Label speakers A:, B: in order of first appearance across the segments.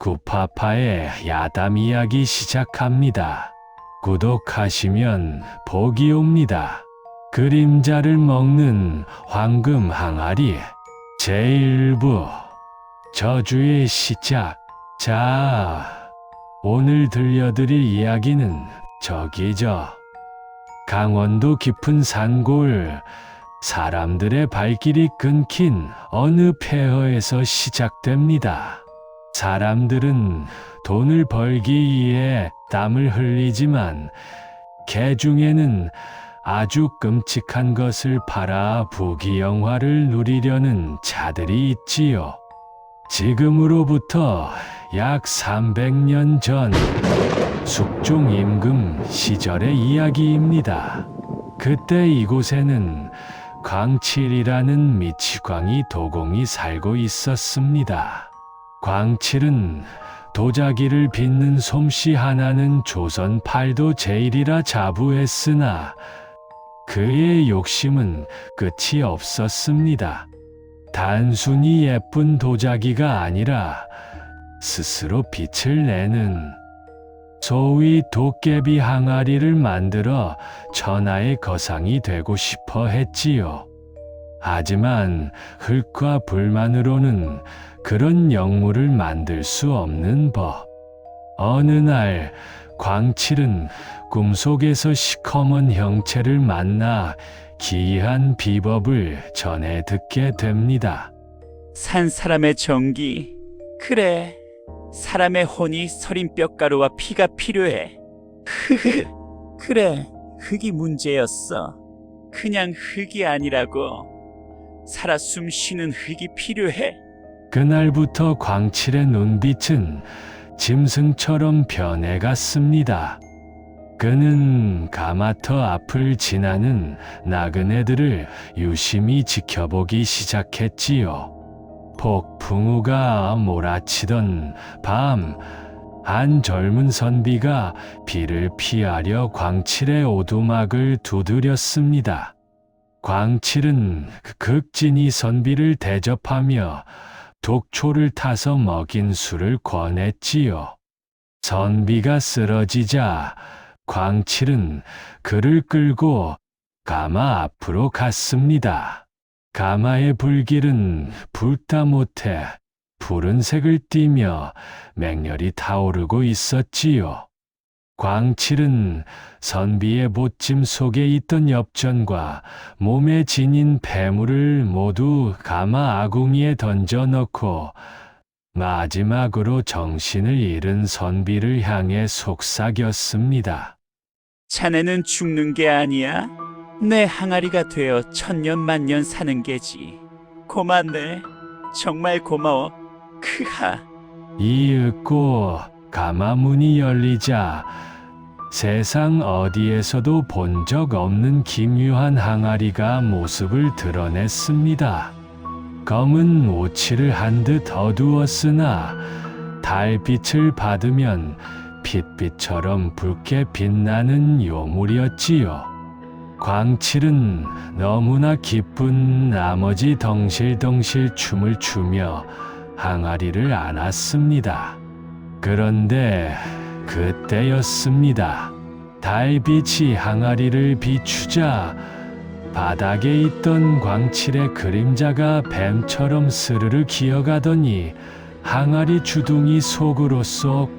A: 구파파의 야담 이야기 시작합니다. 구독하시면 복이 옵니다. 그림자를 먹는 황금 항아리 제1부 저주의 시작. 자, 오늘 들려드릴 이야기는 저기죠. 강원도 깊은 산골, 사람들의 발길이 끊긴 어느 폐허에서 시작됩니다. 사람들은 돈을 벌기 위해 땀을 흘리지만 개 중에는 아주 끔찍한 것을 팔아 부귀영화를 누리려는 자들이 있지요. 지금으로부터 약 300년 전 숙종 임금 시절의 이야기입니다. 그때 이곳에는 광칠이라는 미치광이 도공이 살고 있었습니다. 광칠은 도자기를 빚는 솜씨 하나는 조선 팔도 제일이라 자부했으나 그의 욕심은 끝이 없었습니다. 단순히 예쁜 도자기가 아니라 스스로 빛을 내는 소위 도깨비 항아리를 만들어 천하의 거상이 되고 싶어 했지요. 하지만 흙과 불만으로는 그런 영물을 만들 수 없는 법. 어느 날 광칠은 꿈속에서 시커먼 형체를 만나 기이한 비법을 전해 듣게 됩니다.
B: 산 사람의 정기, 그래, 사람의 혼이 서린 뼈가루와 피가 필요해. 그래, 흙이 문제였어. 그냥 흙이 아니라고. 살아 숨 쉬는 흙이 필요해.
A: 그날부터 광칠의 눈빛은 짐승처럼 변해갔습니다. 그는 가마터 앞을 지나는 나그네들을 유심히 지켜보기 시작했지요. 폭풍우가 몰아치던 밤, 한 젊은 선비가 비를 피하려 광칠의 오두막을 두드렸습니다. 광칠은 극진히 선비를 대접하며 독초를 타서 먹인 술을 권했지요. 선비가 쓰러지자 광칠은 그를 끌고 가마 앞으로 갔습니다. 가마의 불길은 불다 못해 푸른색을 띠며 맹렬히 타오르고 있었지요. 광칠은 선비의 보침 속에 있던 엽전과 몸에 지닌 폐물을 모두 가마 아궁이에 던져 넣고 마지막으로 정신을 잃은 선비를 향해 속삭였습니다.
B: 자네는 죽는 게 아니야. 내 항아리가 되어 천년만년 사는 게지. 고맙네. 정말 고마워. 크하.
A: 이윽고 가마 문이 열리자 세상 어디에서도 본 적 없는 기묘한 항아리가 모습을 드러냈습니다. 검은 오칠을 한 듯 어두웠으나 달빛을 받으면 핏빛처럼 붉게 빛나는 요물이었지요. 광칠은 너무나 기쁜 나머지 덩실덩실 춤을 추며 항아리를 안았습니다. 그런데 그때였습니다. 달빛이 항아리를 비추자 바닥에 있던 광칠의 그림자가 뱀처럼 스르르 기어가더니 항아리 주둥이 속으로 쏙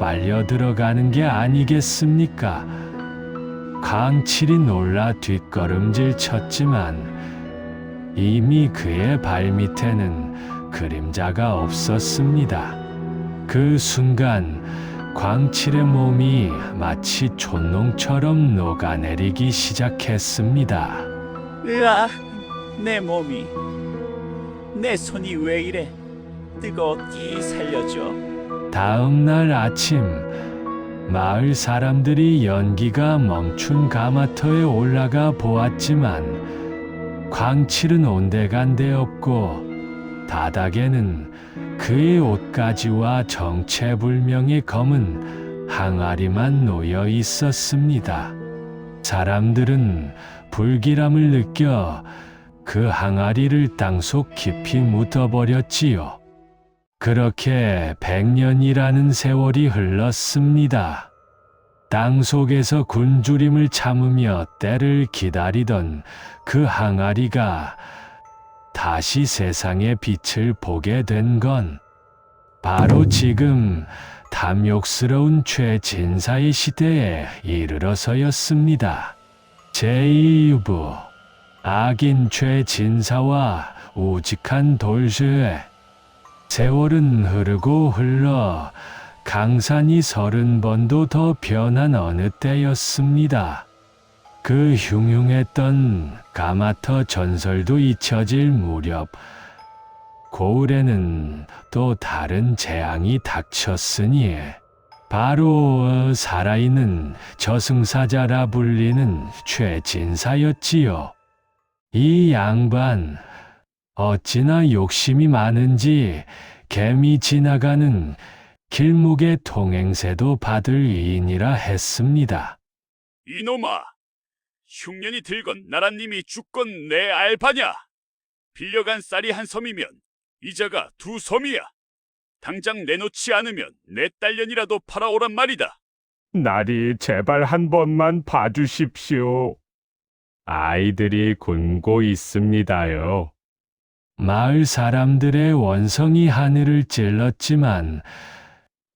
A: 빨려 들어가는 게 아니겠습니까? 광칠이 놀라 뒷걸음질 쳤지만 이미 그의 발밑에는 그림자가 없었습니다. 그 순간 광칠의 몸이 마치 촛농처럼 녹아내리기 시작했습니다.
B: 으아, 내 몸이. 내 손이 왜 이래? 뜨겁게 살려줘.
A: 다음 날 아침, 마을 사람들이 연기가 멈춘 가마터에 올라가 보았지만 광칠은 온데간데 없고 바닥에는 그의 옷가지와 정체불명의 검은 항아리만 놓여 있었습니다. 사람들은 불길함을 느껴 그 항아리를 땅속 깊이 묻어버렸지요. 그렇게 100년이라는 세월이 흘렀습니다. 땅 속에서 굶주림을 참으며 때를 기다리던 그 항아리가 다시 세상의 빛을 보게 된 건 바로 지금 탐욕스러운 최진사의 시대에 이르러서였습니다. 제2유부 악인 최진사와 우직한 돌쇠. 세월은 흐르고 흘러 강산이 30번도 더 변한 어느 때였습니다. 그 흉흉했던 가마터 전설도 잊혀질 무렵 고을에는 또 다른 재앙이 닥쳤으니 바로 살아있는 저승사자라 불리는 최진사였지요. 이 양반 어찌나 욕심이 많은지 개미 지나가는 길목의 통행세도 받을 이인이라 했습니다.
B: 이놈아, 흉년이 들건 나라님이 죽건 내 알바냐? 빌려간 쌀이 한 섬이면 이자가 2섬이야. 당장 내놓지 않으면 내 딸년이라도 팔아오란 말이다.
C: 나리 제발 한 번만 봐주십시오. 아이들이 굶고 있습니다요.
A: 마을 사람들의 원성이 하늘을 찔렀지만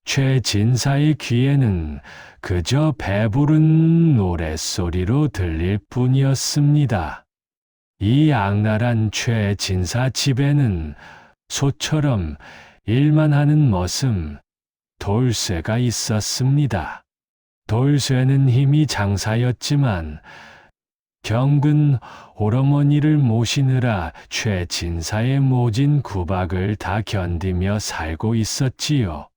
A: 최진사의 귀에는 그저 배부른 노랫소리로 들릴 뿐이었습니다. 이 악랄한 최진사 집에는 소처럼 일만 하는 머슴 돌쇠가 있었습니다. 돌쇠는 힘이 장사였지만 경근 오러머니를 모시느라 최진사의 모진 구박을 다 견디며 살고 있었지요.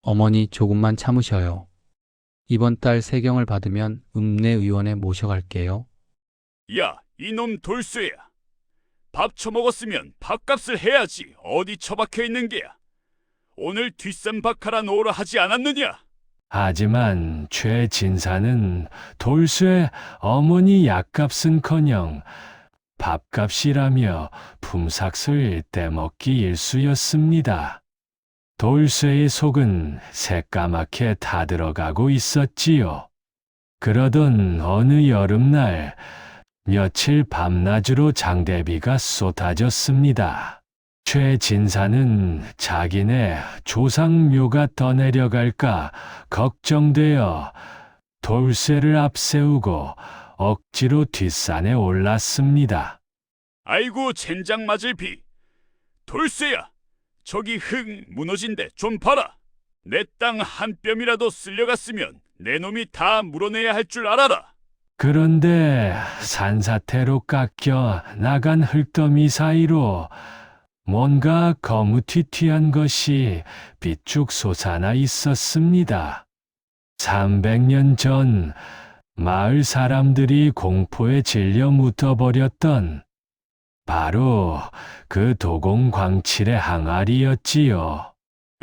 D: 어머니 조금만 참으셔요. 이번 달 세경을 받으면 읍내의원에 모셔갈게요.
B: 야, 이놈 돌쇠야. 밥 처먹었으면 밥값을 해야지. 어디 처박혀 있는 게야. 오늘 뒷산 박하라 놓으라 하지 않았느냐?
A: 하지만 최진사는 돌쇠 어머니 약값은커녕 밥값이라며 품삯을 떼먹기 일쑤였습니다. 돌쇠의 속은 새까맣게 타들어가고 있었지요. 그러던 어느 여름날 며칠 밤낮으로 장대비가 쏟아졌습니다. 최진사는 자기네 조상묘가 떠내려갈까 걱정되어 돌쇠를 앞세우고 억지로 뒷산에 올랐습니다.
B: 아이고 젠장 맞을 비. 돌쇠야, 저기 흙 무너진데 좀 봐라. 내 땅 한 뼘이라도 쓸려갔으면 내 놈이 다 물어내야 할 줄 알아라.
A: 그런데 산사태로 깎여 나간 흙더미 사이로 뭔가 거무튀튀한 것이 삐쭉 솟아나 있었습니다. 300년 전 마을 사람들이 공포에 질려 묻어버렸던 바로 그 도공광칠의 항아리였지요.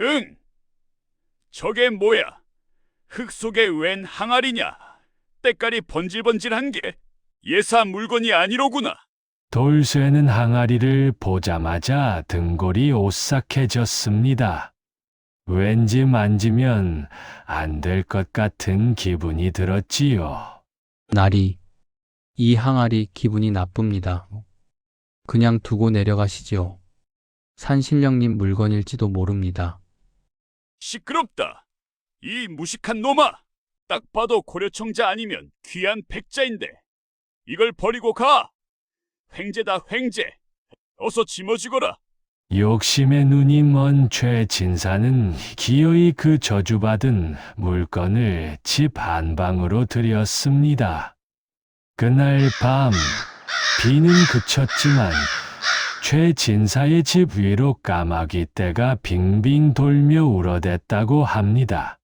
B: 응! 저게 뭐야? 흙 속에 웬 항아리냐? 때깔이 번질번질한 게 예사 물건이 아니로구나.
A: 돌쇠는 항아리를 보자마자 등골이 오싹해졌습니다. 왠지 만지면 안 될 것 같은 기분이 들었지요.
D: 나리, 이 항아리 기분이 나쁩니다. 그냥 두고 내려가시지요. 산신령님 물건일지도 모릅니다.
B: 시끄럽다. 이 무식한 놈아. 딱 봐도 고려청자 아니면 귀한 백자인데 이걸 버리고 가. 횡재다 횡재. 어서 짊어지거라.
A: 욕심의 눈이 먼 최진사는 기어이 그 저주받은 물건을 집 안방으로 들였습니다. 그날 밤 비는 그쳤지만 최진사의 집 위로 까마귀 떼가 빙빙 돌며 울어댔다고 합니다.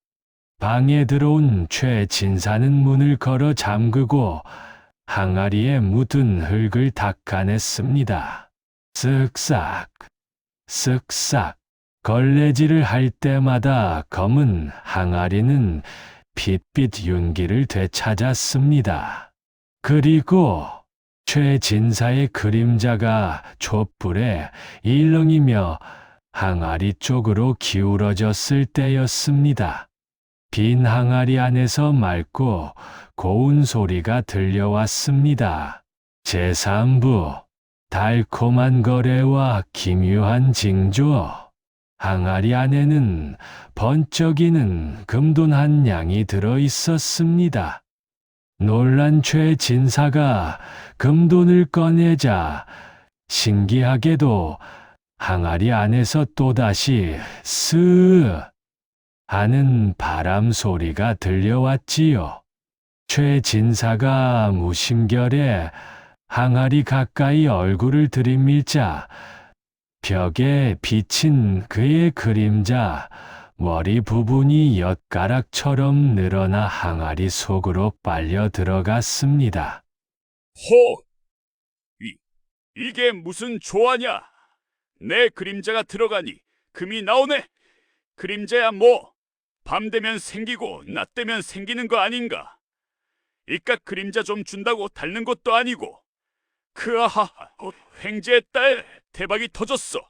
A: 방에 들어온 최진사는 문을 걸어 잠그고 항아리에 묻은 흙을 닦아냈습니다. 쓱싹, 쓱싹, 걸레질을 할 때마다 검은 항아리는 핏빛 윤기를 되찾았습니다. 그리고 최진사의 그림자가 촛불에 일렁이며 항아리 쪽으로 기울어졌을 때였습니다. 빈 항아리 안에서 맑고 고운 소리가 들려왔습니다. 제3부 달콤한 거래와 기묘한 징조. 항아리 안에는 번쩍이는 금돈 한 양이 들어 있었습니다. 놀란 최진사가 금돈을 꺼내자 신기하게도 항아리 안에서 또다시 스으 하는 바람 소리가 들려왔지요. 최진사가 무심결에 항아리 가까이 얼굴을 들이밀자 벽에 비친 그의 그림자, 머리 부분이 엿가락처럼 늘어나 항아리 속으로 빨려 들어갔습니다.
B: 호! 이게 무슨 조화냐? 내 그림자가 들어가니 금이 나오네. 그림자야 뭐 밤 되면 생기고 낮 되면 생기는 거 아닌가? 이깟 그림자 좀 준다고 닳는 것도 아니고. 크아하, 횡재의 딸 대박이 터졌어.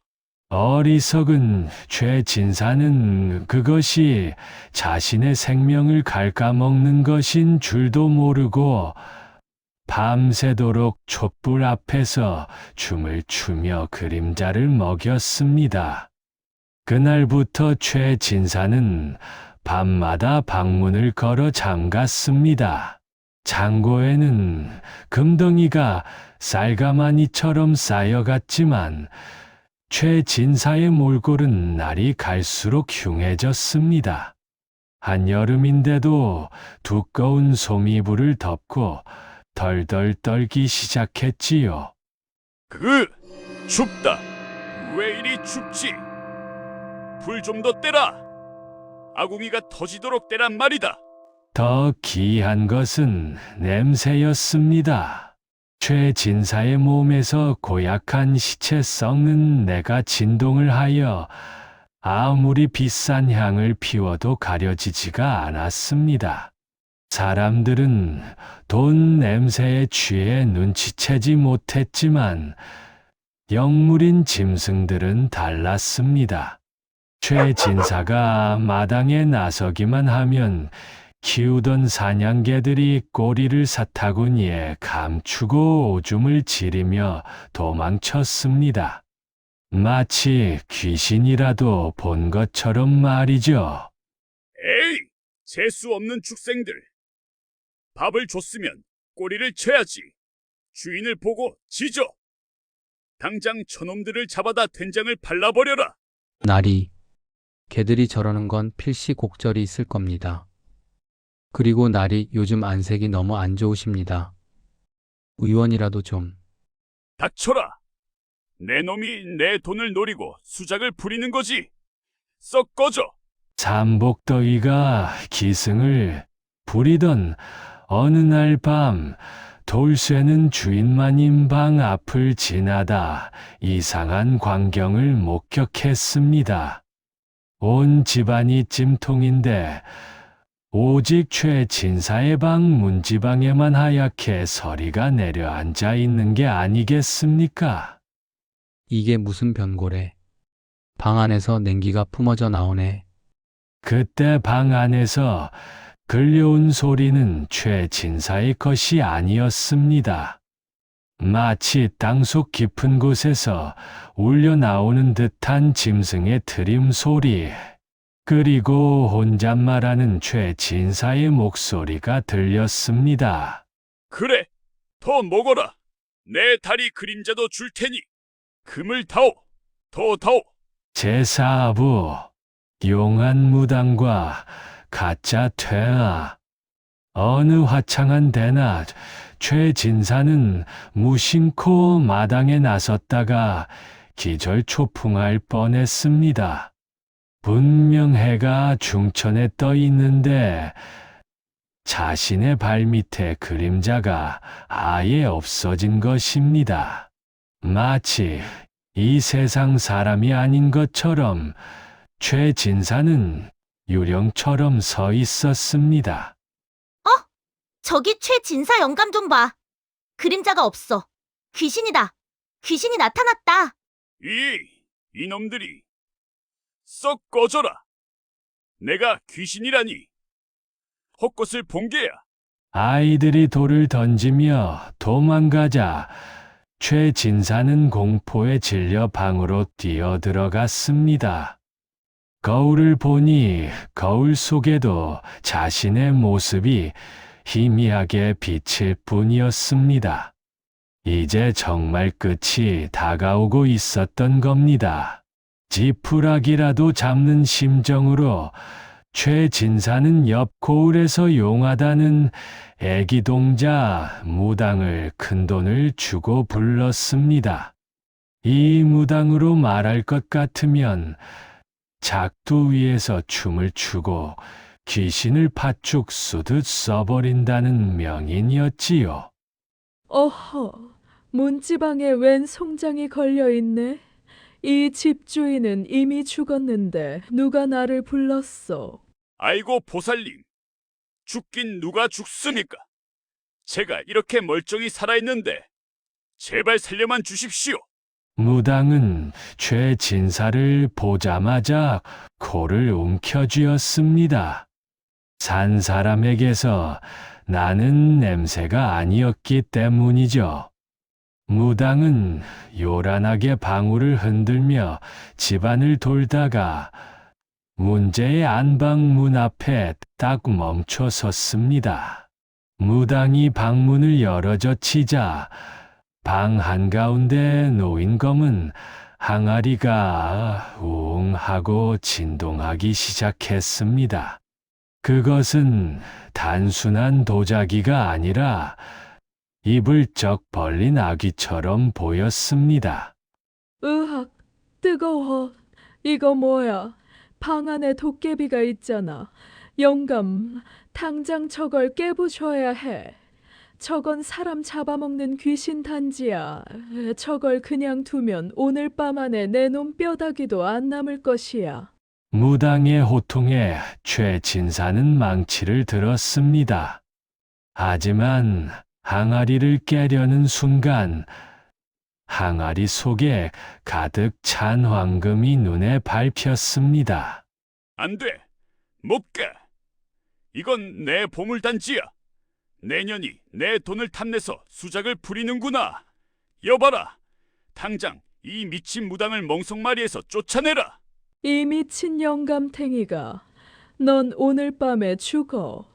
A: 어리석은 최진사는 그것이 자신의 생명을 갉아먹는 것인 줄도 모르고 밤새도록 촛불 앞에서 춤을 추며 그림자를 먹였습니다. 그날부터 최진사는 밤마다 방문을 걸어 잠갔습니다. 창고에는 금덩이가 쌀가마니처럼 쌓여갔지만 최진사의 몰골은 날이 갈수록 흉해졌습니다. 한여름인데도 두꺼운 소미불을 덮고 덜덜 떨기 시작했지요.
B: 춥다. 왜 이리 춥지? 불 좀 더 떼라. 아궁이가 터지도록 떼란 말이다.
A: 더 기이한 것은 냄새였습니다. 최진사의 몸에서 고약한 시체 썩는 내가 진동을 하여 아무리 비싼 향을 피워도 가려지지가 않았습니다. 사람들은 돈 냄새에 취해 눈치채지 못했지만 영물인 짐승들은 달랐습니다. 최진사가 마당에 나서기만 하면 키우던 사냥개들이 꼬리를 사타구니에 감추고 오줌을 지리며 도망쳤습니다. 마치 귀신이라도 본 것처럼 말이죠.
B: 에이, 재수 없는 축생들. 밥을 줬으면 꼬리를 쳐야지. 주인을 보고 짖어. 당장 저놈들을 잡아다 된장을 발라버려라.
D: 날이 개들이 저러는 건 필시곡절이 있을 겁니다. 그리고 날이 요즘 안색이 너무 안 좋으십니다. 의원이라도 좀.
B: 닥쳐라. 내 놈이 내 돈을 노리고 수작을 부리는 거지. 썩 꺼져.
A: 삼복더위가 기승을 부리던 어느 날 밤 돌쇠는 주인마님 방 앞을 지나다 이상한 광경을 목격했습니다. 온 집안이 찜통인데 오직 최진사의 방 문지방에만 하얗게 서리가 내려앉아 있는 게 아니겠습니까?
D: 이게 무슨 변고래. 방 안에서 냉기가 품어져 나오네.
A: 그때 방 안에서 들려온 소리는 최진사의 것이 아니었습니다. 마치 땅속 깊은 곳에서 울려 나오는 듯한 짐승의 트림 소리, 그리고 혼잣말하는 최진사의 목소리가 들렸습니다.
B: 그래, 더 먹어라. 내 다리 그림자도 줄 테니 금을 다오, 더 다오.
A: 제4부 용한 무당과 가짜 퇴아. 어느 화창한 대낮 최진사는 무심코 마당에 나섰다가 기절초풍할 뻔했습니다. 분명 해가 중천에 떠 있는데 자신의 발밑에 그림자가 아예 없어진 것입니다. 마치 이 세상 사람이 아닌 것처럼 최진사는 유령처럼 서 있었습니다.
E: 저기 최진사 영감 좀 봐. 그림자가 없어. 귀신이다. 귀신이 나타났다.
B: 이놈들이 썩 꺼져라. 내가 귀신이라니. 헛것을 본 게야.
A: 아이들이 돌을 던지며 도망가자 최 진사는 공포에 질려 방으로 뛰어들어갔습니다. 거울을 보니 거울 속에도 자신의 모습이 희미하게 비칠 뿐이었습니다. 이제 정말 끝이 다가오고 있었던 겁니다. 지푸라기라도 잡는 심정으로 최 진사는 옆 고을에서 용하다는 애기 동자 무당을 큰돈을 주고 불렀습니다. 이 무당으로 말할 것 같으면 작두 위에서 춤을 추고 귀신을 팥죽 쏘듯 써버린다는 명인이었지요.
F: 어허, 문지방에 웬 송장이 걸려있네? 이 집주인은 이미 죽었는데 누가 나를 불렀어?
B: 아이고 보살님. 죽긴 누가 죽습니까? 제가 이렇게 멀쩡히 살아있는데 제발 살려만 주십시오.
A: 무당은 최 진사를 보자마자 코를 움켜쥐었습니다. 산 사람에게서 나는 냄새가 아니었기 때문이죠. 무당은 요란하게 방울을 흔들며 집안을 돌다가 문제의 안방문 앞에 딱 멈춰 섰습니다. 무당이 방문을 열어젖히자 방 한가운데 놓인 검은 항아리가 우웅 하고 진동하기 시작했습니다. 그것은 단순한 도자기가 아니라 입을 쩍 벌린 아기처럼 보였습니다.
F: 으악, 뜨거워. 이거 뭐야? 방 안에 도깨비가 있잖아. 영감, 당장 저걸 깨부셔야 해. 저건 사람 잡아먹는 귀신 단지야. 저걸 그냥 두면 오늘 밤 안에 내 놈 뼈다귀도 안 남을 것이야.
A: 무당의 호통에 최 진사는 망치를 들었습니다. 하지만 항아리를 깨려는 순간 항아리 속에 가득 찬 황금이 눈에 밟혔습니다.
B: 안 돼. 못 가. 이건 내 보물단지야. 내년이 내 돈을 탐내서 수작을 부리는구나. 여봐라. 당장 이 미친 무당을 멍석마리에서 쫓아내라.
F: 이 미친 영감탱이가 넌 오늘 밤에 죽어.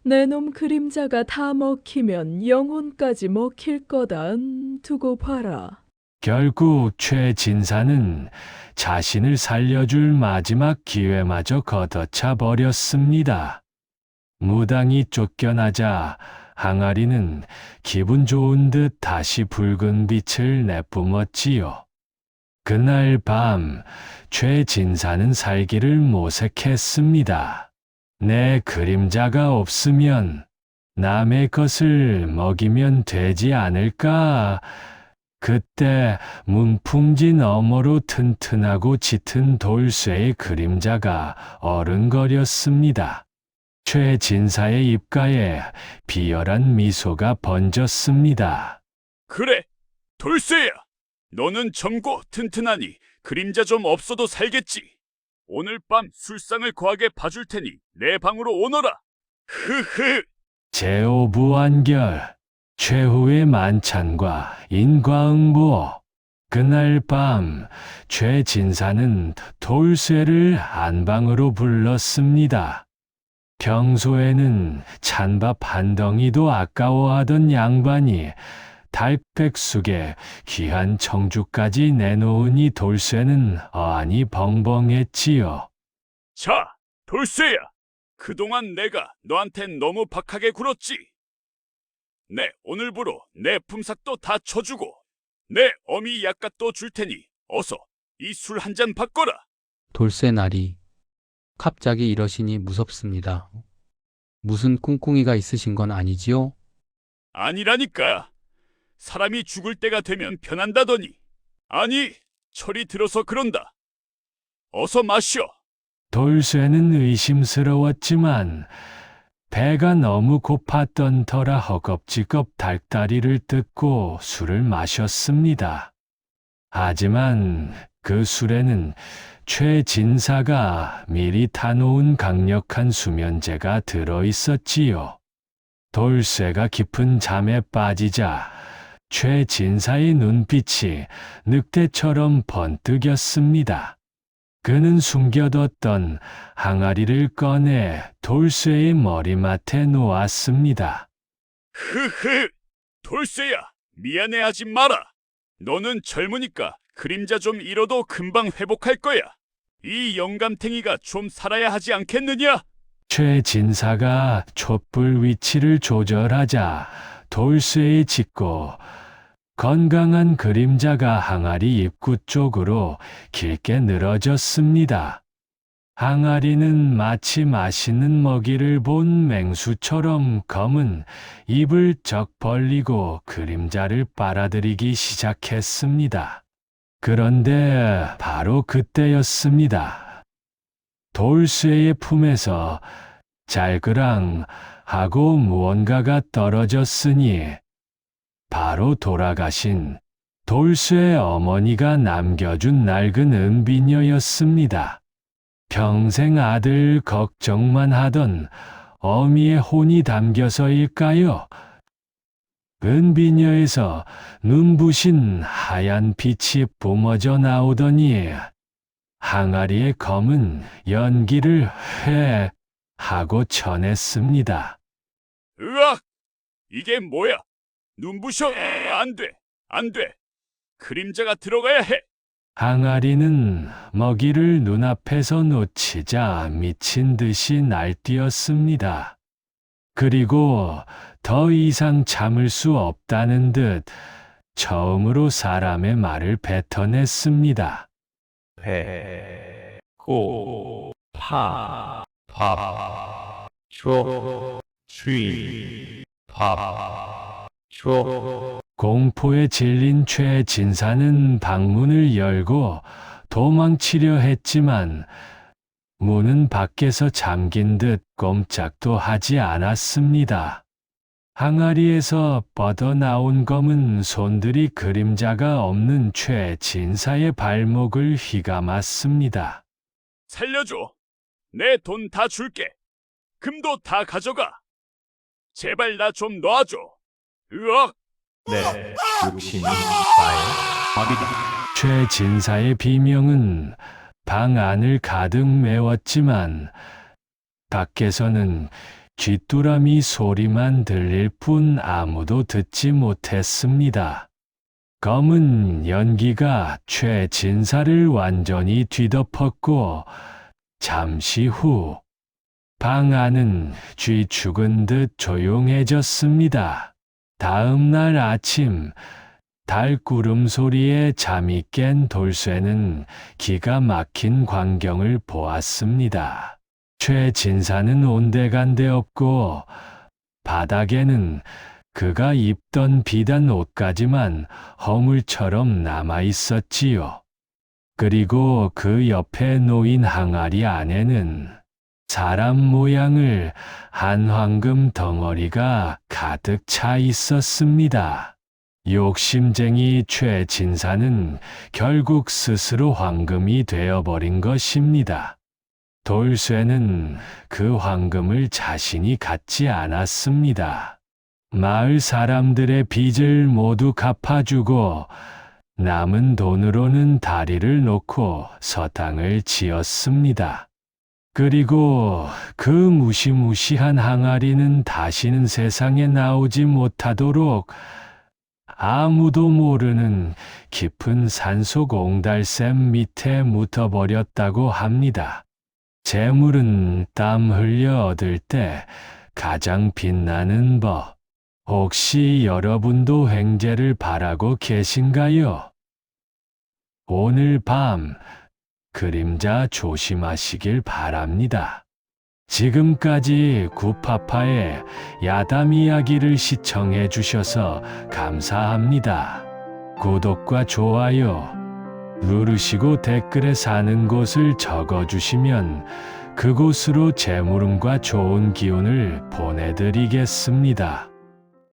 F: 내 놈 그림자가 다 먹히면 영혼까지 먹힐 거다. 두고 봐라.
A: 결국 최 진사는 자신을 살려줄 마지막 기회마저 걷어차 버렸습니다. 무당이 쫓겨나자 항아리는 기분 좋은 듯 다시 붉은 빛을 내뿜었지요. 그날 밤 최 진사는 살기를 모색했습니다. 내 그림자가 없으면 남의 것을 먹이면 되지 않을까? 그때 문풍지 너머로 튼튼하고 짙은 돌쇠의 그림자가 어른거렸습니다. 최 진사의 입가에 비열한 미소가 번졌습니다.
B: 그래. 돌쇠야. 너는 젊고 튼튼하니 그림자 좀 없어도 살겠지. 오늘 밤 술상을 거하게 봐줄 테니 내 방으로 오너라. 흐흐.
A: 제오부완결, 최후의 만찬과 인과응보. 그날 밤 최 진사는 돌쇠를 안방으로 불렀습니다. 평소에는 찬밥 한 덩이도 아까워하던 양반이 달백숙에 귀한 청주까지 내놓으니 돌쇠는 어안이 벙벙했지요.
B: 자, 돌쇠야. 그동안 내가 너한테 너무 박하게 굴었지. 내 오늘부로 내 품삯도 다 쳐주고 내 어미 약값도 줄 테니 어서 이 술 한 잔 바꿔라.
D: 돌쇠 날이 갑자기 이러시니 무섭습니다. 무슨 꿍꿍이가 있으신 건 아니지요?
B: 아니라니까. 사람이 죽을 때가 되면 변한다더니. 아니, 철이 들어서 그런다. 어서 마셔.
A: 돌쇠는 의심스러웠지만 배가 너무 고팠던 터라 허겁지겁 닭다리를 뜯고 술을 마셨습니다. 하지만 그 술에는 최 진사가 미리 타놓은 강력한 수면제가 들어 있었지요. 돌쇠가 깊은 잠에 빠지자 최 진사의 눈빛이 늑대처럼 번뜩였습니다. 그는 숨겨뒀던 항아리를 꺼내 돌쇠의 머리맡에 놓았습니다.
B: 흐흐, 돌쇠야, 미안해하지 마라. 너는 젊으니까 그림자 좀 잃어도 금방 회복할 거야. 이 영감탱이가 좀 살아야 하지 않겠느냐?
A: 최 진사가 촛불 위치를 조절하자 돌쇠에 짚고 건강한 그림자가 항아리 입구 쪽으로 깊게 늘어졌습니다. 항아리는 마치 맛있는 먹이를 본 맹수처럼 검은 입을 쩍 벌리고 그림자를 빨아들이기 시작했습니다. 그런데 바로 그때였습니다. 돌쇠의 품에서 잘그랑 하고 무언가가 떨어졌으니 바로 돌아가신 돌쇠의 어머니가 남겨준 낡은 은비녀였습니다. 평생 아들 걱정만 하던 어미의 혼이 담겨서일까요? 은비녀에서 눈부신 하얀 빛이 뿜어져 나오더니 항아리의 검은 연기를 회 하고 쳐냈습니다.
B: 으악! 이게 뭐야? 눈부셔! 안 돼! 안 돼! 그림자가 들어가야 해!
A: 항아리는 먹이를 눈앞에서 놓치자 미친 듯이 날뛰었습니다. 그리고 더 이상 참을 수 없다는 듯 처음으로 사람의 말을 뱉어냈습니다. 공포에 질린 최 진사는 방문을 열고 도망치려 했지만 문은 밖에서 잠긴 듯 꼼짝도 하지 않았습니다. 항아리에서 뻗어나온 검은 손들이 그림자가 없는 최 진사의 발목을 휘감았습니다.
B: 살려줘! 내 돈 다 줄게! 금도 다 가져가! 제발 나 좀 놔줘! 으악!
A: 최 진사의 비명은 방 안을 가득 메웠지만 밖에서는 쥐뚜라미 소리만 들릴 뿐 아무도 듣지 못했습니다. 검은 연기가 최 진사를 완전히 뒤덮었고 잠시 후 방 안은 쥐 죽은 듯 조용해졌습니다. 다음 날 아침 달구름 소리에 잠이 깬 돌쇠는 기가 막힌 광경을 보았습니다. 최 진사는 온데간데 없고 바닥에는 그가 입던 비단 옷까지만 허물처럼 남아 있었지요. 그리고 그 옆에 놓인 항아리 안에는 사람 모양을 한 황금 덩어리가 가득 차 있었습니다. 욕심쟁이 최 진사는 결국 스스로 황금이 되어버린 것입니다. 돌쇠는 그 황금을 자신이 갖지 않았습니다. 마을 사람들의 빚을 모두 갚아주고 남은 돈으로는 다리를 놓고 서당을 지었습니다. 그리고 그 무시무시한 항아리는 다시는 세상에 나오지 못하도록 아무도 모르는 깊은 산속 옹달샘 밑에 묻어버렸다고 합니다. 재물은 땀 흘려 얻을 때 가장 빛나는 법. 혹시 여러분도 횡재를 바라고 계신가요? 오늘 밤 그림자 조심하시길 바랍니다. 지금까지 구파파의 야담 이야기를 시청해 주셔서 감사합니다. 구독과 좋아요 누르시고 댓글에 사는 곳을 적어주시면 그곳으로 재물음과 좋은 기운을 보내드리겠습니다.